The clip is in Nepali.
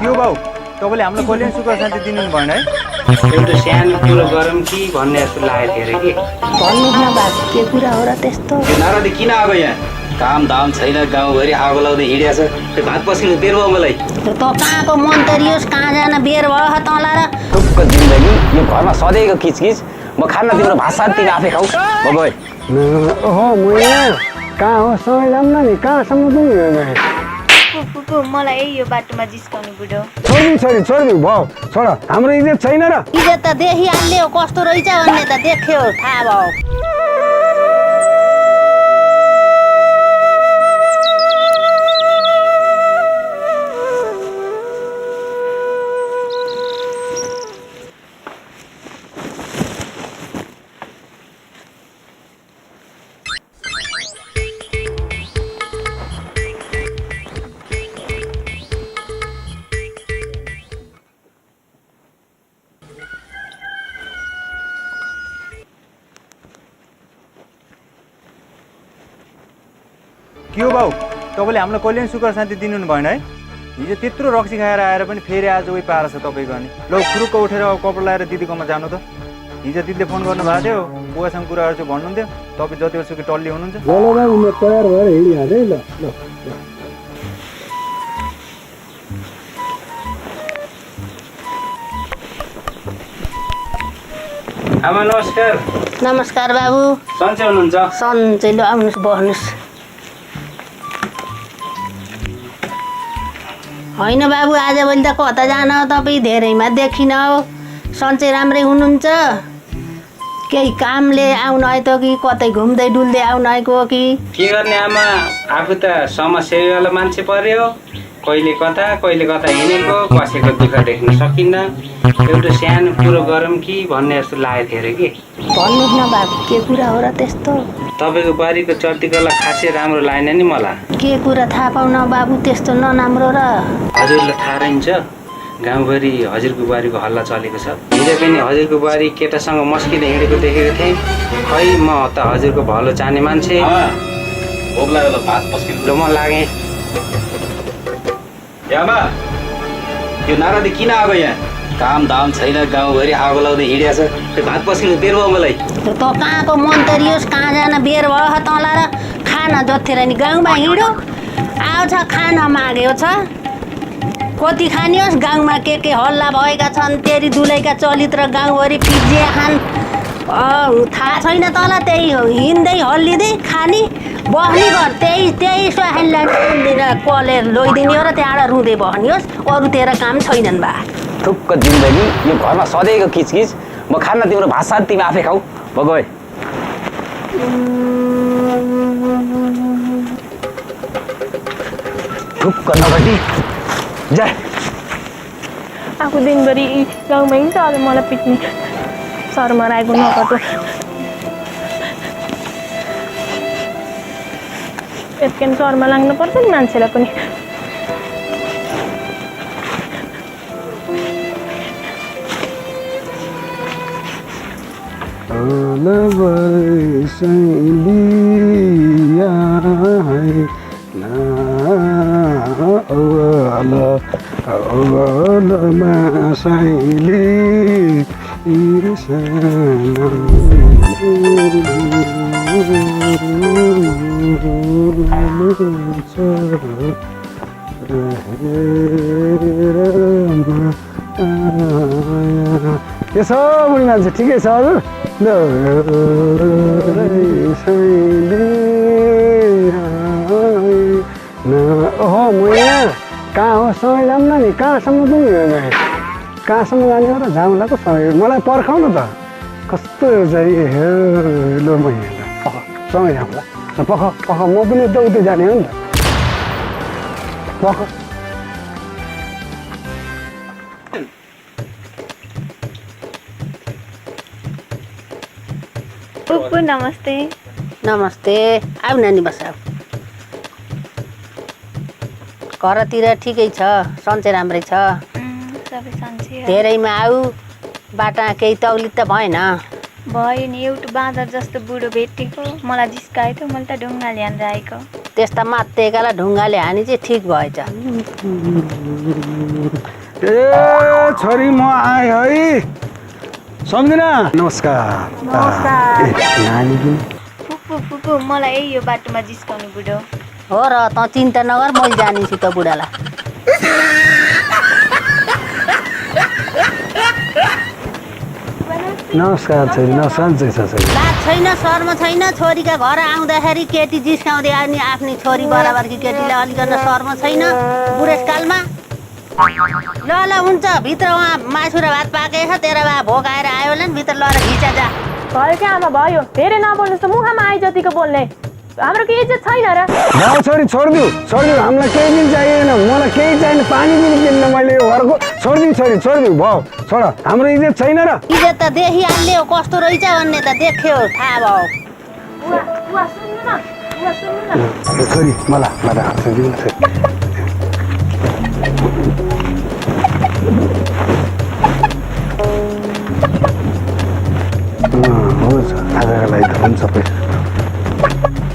के हो बाउ तपाईँले हामीलाई कल्याण सुख शान्ति दिनु भएन है? एउटा सानो कुरो गरौँ कि भन्ने जस्तो लागेको थियो अरे कि भन्नुहोस् न बा के कुरा हो र त्यस्तो यो नाराले किन आएको यहाँ? काम दाम छैन, गाउँभरि आगो लाउँदै हिँडिया छ। त्यो भात पस्किनु बेर भयो मलाई। त कहाँको मन्तरी होस् कहाँ जान बेर भयो तँलाई र टुक्क जिन्दगी यो घरमा सधैँको किचकिच। म खान्न तिम्रो भात साथ तिमी आफै खाऊ गए। ओहो म यहाँ कहाँ हो समय जाऊँ न नि कहाँसम्म पुग्नु फुपू मलाई यही यो बाटोमा जिस्काउने बुढो छोडिदिउ भयो छोड हाम्रो इज्जत छैन र इज्जत त देखिहाल्यो कस्तो रहेछ भन्ने त देख्यो थाहा भयो के हो बाउ तपाईँले हामीलाई कल्याण सुख शान्ति दिनु भएन है? हिजो त्यत्रो रक्सी खाएर आएर पनि फेरि आज उही पाएर छ तपाईँको अनि ल खुरुक्क उठेर अब कपडा लगाएर दिदीकोमा जानु त। हिजो दिदीले फोन गर्नुभएको थियो बुवासँग कुराहरू चाहिँ भन्नुहुन्थ्यो तपाईँ जतिसुकै टल्ली हुनुहुन्छ। म तयार भएर हिँडिहालेँ ल ल आमा नमस्कार। नमस्कार बाबु सन्चै हुनुहुन्छ? सन्चै ल आउनुहोस् बस्नुहोस् होइन बाबु आजभोलि त कता जान तपाईँ धेरैमा देखिन सन्चै राम्रै हुनुहुन्छ केही कामले आउनु आयो त कि कतै घुम्दै डुल्दै आउनु आएको हो कि के गर्ने आमा, आफू त समाजसेवीवाला मान्छे पर्यो। कहिले कता हिँडेको, कसैको दुःख देख्न सकिन्न। एउटा सानो कुरो गरौँ कि भन्ने जस्तो लागेको थियो अरे कि भन्नुहोस् न बाबु के कुरा हो र त्यस्तो तपाईँको बारीको चर्तीकला खासै राम्रो लागेन नि मलाई। के कुरा थाहा पाउन बाबु त्यस्तो नराम्रो र हजुरलाई थाहा रहन्छ गाउँभरि हजुरको बारीको हल्ला चलेको छ। हिजो पनि हजुरको बारी केटासँग मस्किँदै हिँडेको देखेको थिएँ। खै म त हजुरको भलो चाहने मान्छे। भोक लाग्यो त भात पस्किनु म लागेँ। आमा यो नाराले किन आएको यहाँ? काम दाम छैन, गाउँभरि आगो लाउँदै हिँडिया छ। त्यो भात पस्किनु बेर भयो मलाई। त कहाँको मन्तरी होस् कहाँ जान बेर भयो तँलाई र खान जत्थेर नि गाउँमा हिँड्यो आउँछ खान माग्यो छ कति खाने होस् गाउँमा के हल्ला भएका छन् तेरी दुलैका चलित्र गाउँभरि पिज्जे खान थाहा छैन तँलाई त्यही हो हिँड्दै हल्लिँदै खाने बस्ने घर त्यही स्वाहानलाई कलेर लैदिने हो र त्यहाँबाट रुँदै बस्ने होस् अरू तेरो काम छैनन् बा टुक्क जिन्दगी यो घरमा सधैँको किचकिच। म खान्न तिम्रो भात साथ तिमी आफै खाऊ गए। टुक्क नगटी जा। आफू दिनभरि गाउँमा हिँड्छ अब मलाई पिट्ने शर्मा आएको नगर्नु यत्किन शर्मा लाग्नु पर्छ नि मान्छेलाई पनि के छ बुढी मान्छे ठिकै छ हजुर ओहो म यहाँ कहाँ हो समय जाऊँ न नि कहाँसम्म पुग्नु कहाँसम्म जाने हो र जाउँलाको समय मलाई पर्खाउ न त कस्तो चाहिँ ल म यहाँ समय जाउँला पख म पनि यता उतै जाने हो नि त पख फुपू नमस्ते नमस्ते आऊ नानी बस आऊ घरतिर ठिकै छ सन्चै राम्रै छ सबै सन्चै धेरैमा आऊ बाटा केही तक्लिफ त भएन भयो नि एउटा बाँदर जस्तो बुढो भेटेको मलाई जिस्कायो थियो मैले त ढुङ्गाले हानेर आएको त्यस्ता मात्तेकालाई ढुङ्गाले हानी चाहिँ ठिक भएछ ए छोरी म आएँ है सम्झिना नमस्कार नानी किन फुपू मलाई यही यो बाटोमा जिस्काउने बुढो हो र त चिन्ता नगर मैले जानेछु त बुढालाई नमस्कार छोरी नमस्कार छोरी लाज छैन शर्म छैन छोरीका घर आउँदाखेरि केटी जिस्काउँदै आउने आफ्नै छोरी बराबरकी केटीलाई अलिकति शर्म छैन बुढेसकालमा ल ल हुन्छ भित्र उहाँ मासु र भात पाकेको छ तेरो बा भोक आएर आयो होला नि भित्र लगेर घिचा जा घरकै आमा भयो धेरै नबोल्नुहोस् त मुखमा आए जतिको बोल्ने हाम्रो के इज्जत छैन र जाऊ छोरी छोडिदिउ हामीलाई केही दिन चाहिएन मलाई केही चाहिएन पानी पनि किन्न मैले यो घरको छोडिदिउ भयो छोड हाम्रो इज्जत छैन र इज्जत त देखिहाल्ने हो कस्तो रहेछ भन्ने त देख्यो थाहा भयो उहाँ सुन्नु न छोरी मलाई हात दिनु न हुन्छ आजको लागि त हुन्छ पैसा